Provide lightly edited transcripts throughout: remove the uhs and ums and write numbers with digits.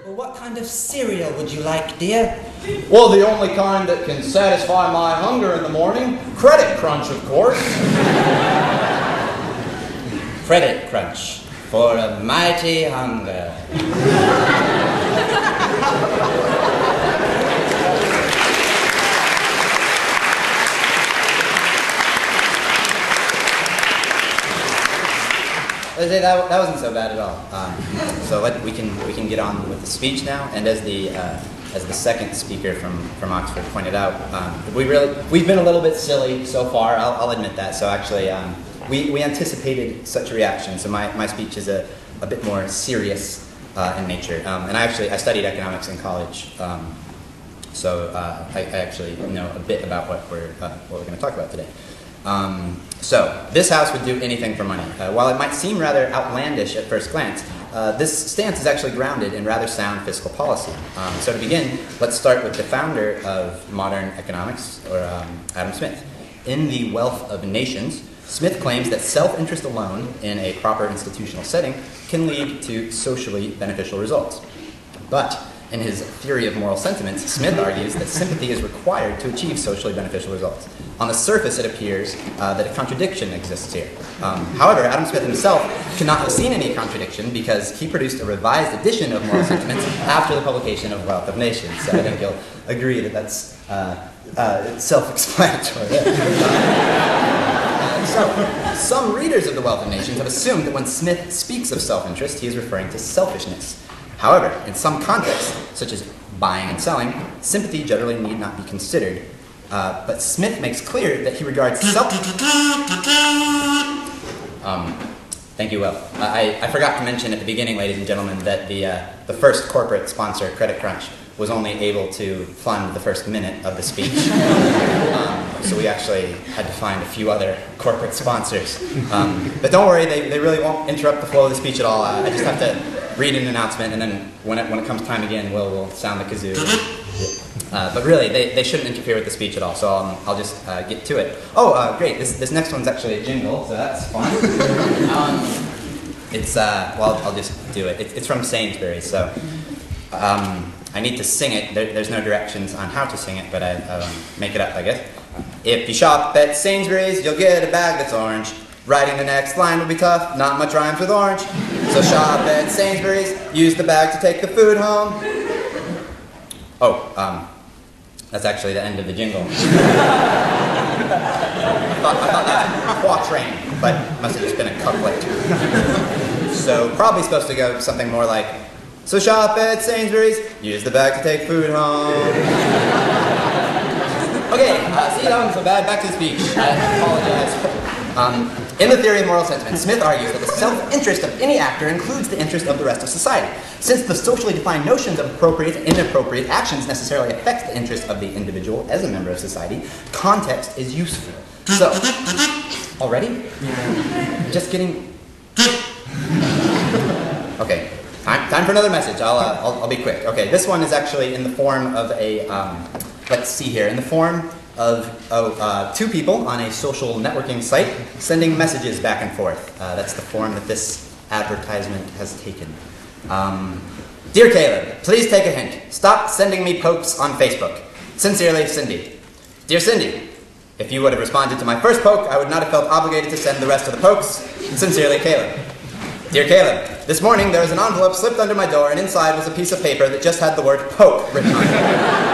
Well, what kind of cereal would you like, dear? Well, the only kind that can satisfy my hunger in the morning. Credit Crunch, of course. Credit Crunch for a mighty hunger. That wasn't so bad at all. So we can get on with the speech now. And as the second speaker from Oxford pointed out, we've been a little bit silly so far. I'll admit that. So actually, we anticipated such a reaction. So my speech is a bit more serious in nature. And I studied economics in college. So I actually know a bit about what we're going to talk about today. So, this house would do anything for money. While it might seem rather outlandish at first glance, this stance is actually grounded in rather sound fiscal policy. So to begin, let's start with the founder of modern economics, or Adam Smith. In The Wealth of Nations, Smith claims that self-interest alone in a proper institutional setting can lead to socially beneficial results. But in his theory of moral sentiments, Smith argues that sympathy is required to achieve socially beneficial results. On the surface, it appears that a contradiction exists here. However, Adam Smith himself cannot have seen any contradiction because he produced a revised edition of Moral Sentiments after the publication of Wealth of Nations. So I think you'll agree that that's self-explanatory. So, some readers of the Wealth of Nations have assumed that when Smith speaks of self-interest, he is referring to selfishness. However, in some contexts, such as buying and selling, sympathy generally need not be considered. But Smith makes clear that he regards thank you, Will. I forgot to mention at the beginning, ladies and gentlemen, that the first corporate sponsor, Credit Crunch, was only able to fund the first minute of the speech. So we actually had to find a few other corporate sponsors. But don't worry, they really won't interrupt the flow of the speech at all. I just have to read an announcement, and then when it comes time again, will sound the kazoo. But really, they shouldn't interfere with the speech at all, so I'll just get to it. Oh, great, this next one's actually a jingle, so that's fun. I'll just do it. It's from Sainsbury's, so I need to sing it. There's no directions on how to sing it, but I make it up, I guess. If you shop at Sainsbury's, you'll get a bag that's orange. Writing the next line will be tough, not much rhymes with orange. So shop at Sainsbury's, use the bag to take the food home. Oh, that's actually the end of the jingle. I thought that was a quatrain, but must have just been a couplet. So probably supposed to go something more like, so shop at Sainsbury's, use the bag to take food home. Okay, see, that wasn't so bad. Back to the speech. I apologize. In the theory of moral sentiments, Smith argues that the self-interest of any actor includes the interest of the rest of society. Since the socially defined notions of appropriate and inappropriate actions necessarily affect the interest of the individual as a member of society, context is useful. So, already? Yeah. Just kidding. Okay, time for another message. I'll be quick. Okay, this one is actually in the form of a, let's see here, in the form of two people on a social networking site sending messages back and forth. That's the form that this advertisement has taken. Dear Caleb, please take a hint. Stop sending me pokes on Facebook. Sincerely, Cindy. Dear Cindy, if you would have responded to my first poke, I would not have felt obligated to send the rest of the pokes. Sincerely, Caleb. Dear Caleb, this morning there was an envelope slipped under my door and inside was a piece of paper that just had the word poke written on it.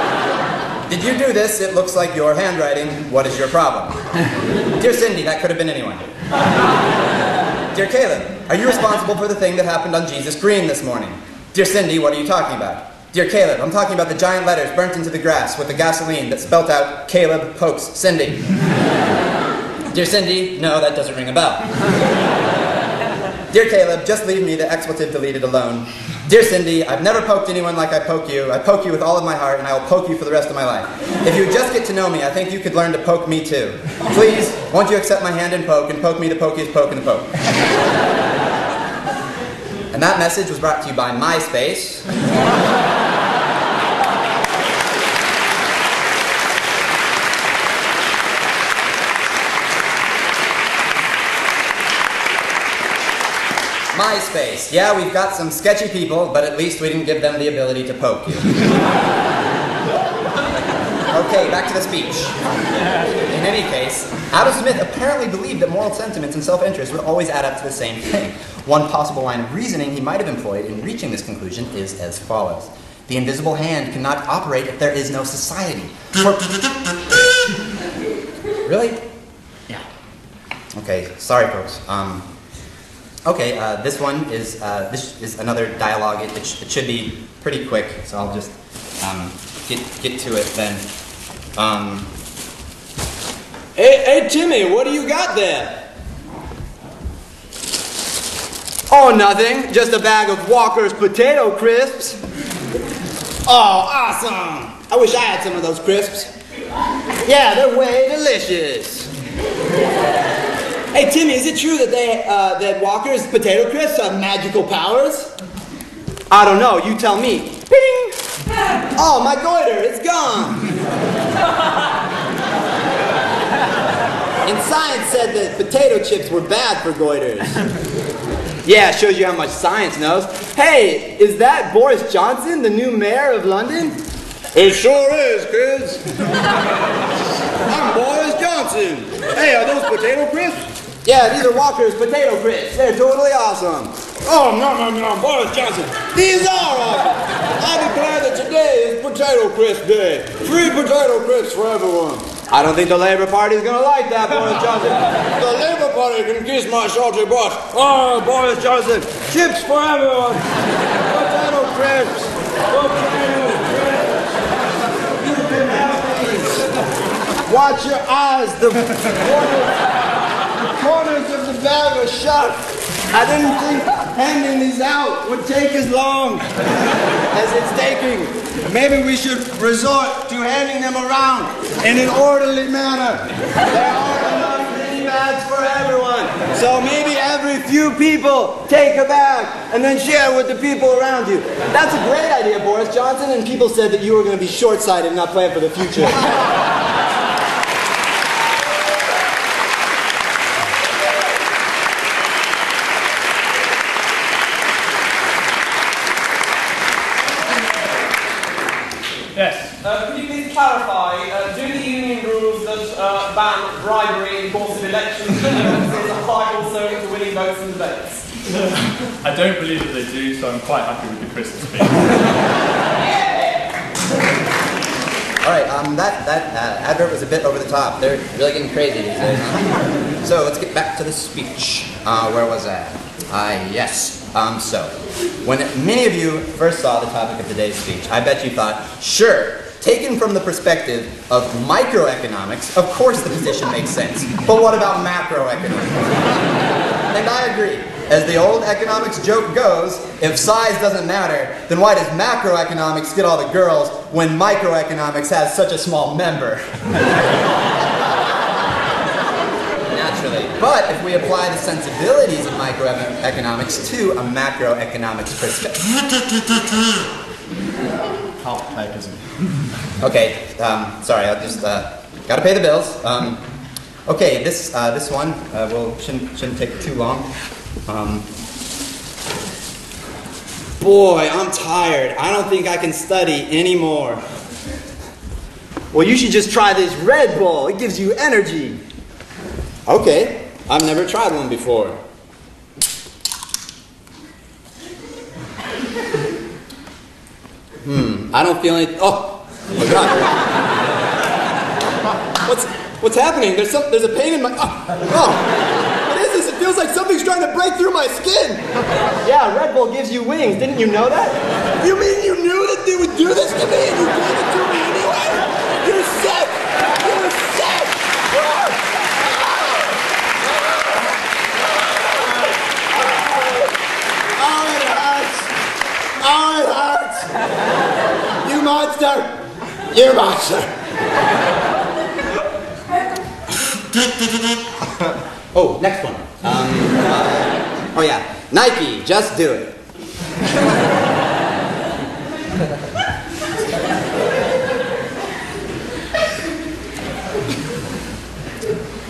Did you do this? It looks like your handwriting. What is your problem? Dear Cindy, that could have been anyone. Dear Caleb, are you responsible for the thing that happened on Jesus Green this morning? Dear Cindy, what are you talking about? Dear Caleb, I'm talking about the giant letters burnt into the grass with the gasoline that spelt out Caleb pokes Cindy. Dear Cindy, no, that doesn't ring a bell. Dear Caleb, just leave me the expletive deleted alone. Dear Cindy, I've never poked anyone like I poke you. I poke you with all of my heart, and I will poke you for the rest of my life. If you just get to know me, I think you could learn to poke me too. Please, won't you accept my hand and poke me the pokiest poke in the poke. And that message was brought to you by MySpace. MySpace. Yeah, we've got some sketchy people, but at least we didn't give them the ability to poke you. Okay, back to the speech. In any case, Adam Smith apparently believed that moral sentiments and self-interest would always add up to the same thing. One possible line of reasoning he might have employed in reaching this conclusion is as follows. The invisible hand cannot operate if there is no society. Really? Yeah. Okay, sorry folks. This one is, this is another dialogue. It should be pretty quick, so I'll just get to it then. Hey, Timmy, what do you got there? Oh, nothing. Just a bag of Walker's potato crisps. Oh, awesome. I wish I had some of those crisps. Yeah, they're way delicious. Hey, Timmy, is it true that that Walker's potato crisps have magical powers? I don't know. You tell me. Bing! Oh, my goiter, it's gone. And science said that potato chips were bad for goiters. Yeah, shows you how much science knows. Hey, is that Boris Johnson, the new mayor of London? It sure is, kids. I'm Boris Johnson. Hey, are those potato crisps? Yeah, these are Walker's potato crisps. They're totally awesome. Oh, no, Boris Johnson. These are awesome. I declare that today is Potato Crisp Day. Free potato crisps for everyone. I don't think the Labour Party is going to like that, Boris Johnson. The Labour Party can kiss my salty butt. Oh, Boris Johnson. Chips for everyone. Potato crisps. Potato crisps. You can have these. Watch your eyes. The corners of the bag are shut. I didn't think handing these out would take as long as it's taking. Maybe we should resort to handing them around in an orderly manner. There aren't enough mini bags for everyone. So maybe every few people take a bag and then share with the people around you. That's a great idea, Boris Johnson, and people said that you were going to be short-sighted and not plan for the future. Yes. Could you please clarify, do the union rules that ban bribery in the course of elections apply also to winning votes in debates? I don't believe that they do, so I'm quite happy with the Christmas speech. All right, that advert was a bit over the top. They're really getting crazy these days. So let's get back to the speech. Where was I? Yes. So, when many of you first saw the topic of today's speech, I bet you thought, sure, taken from the perspective of microeconomics, of course the position makes sense. But what about macroeconomics? And I agree. As the old economics joke goes, if size doesn't matter, then why does macroeconomics get all the girls when microeconomics has such a small member? But if we apply the sensibilities of microeconomics to a macroeconomics perspective. Okay, sorry, I'll just gotta pay the bills. Okay, this one shouldn't take too long. Boy, I'm tired. I don't think I can study anymore. Well, you should just try this Red Bull. It gives you energy. Okay. I've never tried one before. I don't feel any. Oh my God! What's happening? There's a pain in my. Oh! What is this? It feels like something's trying to break through my skin. Yeah, Red Bull gives you wings. Didn't you know that? You mean you knew that they would do this to me, and you gave it to me anyway? You're sick. You're sick. Oh, it hurts! You monster! You monster! Oh, next one. Oh yeah, Nike, just do it.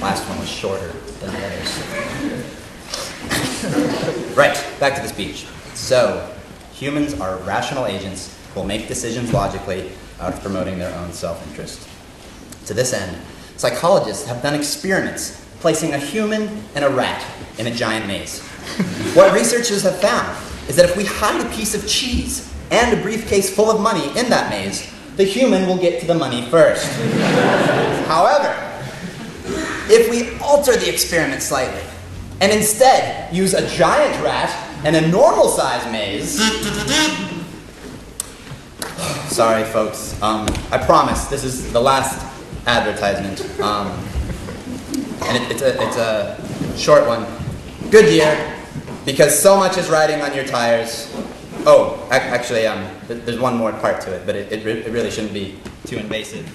Last one was shorter than the others. Right, back to the speech. So, humans are rational agents who will make decisions logically out of promoting their own self-interest. To this end, psychologists have done experiments placing a human and a rat in a giant maze. What researchers have found is that if we hide a piece of cheese and a briefcase full of money in that maze, the human will get to the money first. However, if we alter the experiment slightly and instead use a giant rat and a normal-sized maze... Sorry, folks. I promise this is the last advertisement. And it's a short one. Goodyear, because so much is riding on your tires. Oh, actually, there's one more part to it, but it really shouldn't be too invasive.